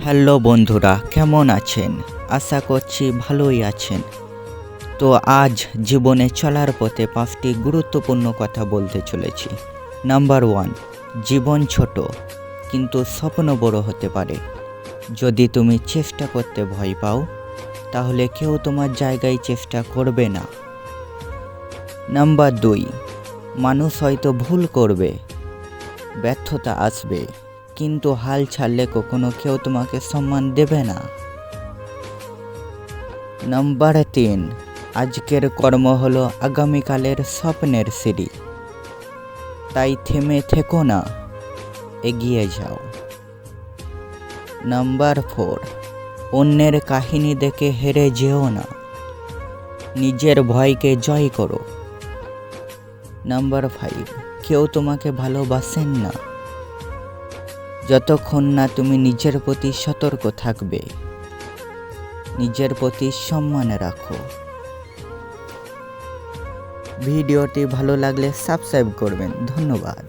Hello বন্ধুরা, কেমন আছেন? আশা করছি ভালোই আছেন। তো আজ জীবনে চলার পথে 5টি গুরুত্বপূর্ণ কথা বলতে চলেছি। নাম্বার 1, জীবন ছোট কিন্তু স্বপ্ন বড় হতে পারে। যদি তুমি চেষ্টা করতে ভয় পাও, তাহলে কেউ তোমার জায়গায় চেষ্টা করবে না। নাম্বার 2, মানুষ হয়তো ভুল করবে, ব্যর্থতা আসবে, কিন্তু হাল ছাড়লে কখনো কেউ তোমাকে সম্মান দেবে না। নাম্বার 3, আজকের কর্ম হলো আগামীকালের স্বপ্নের সিঁড়ি। তাই থেমে থেকো না, এগিয়ে যাও। নাম্বার 4, অন্যের কাহিনী দেখে হেরে যেও না, নিজের ভয়কে জয় করো। নাম্বার 5, কেউ তোমাকে ভালোবাসেন না যতক্ষণ না তুমি নিজের প্রতি সতর্ক থাকবে। নিজের প্রতি সম্মান রাখো। ভিডিওটি ভালো লাগলে সাবস্ক্রাইব করবেন। ধন্যবাদ।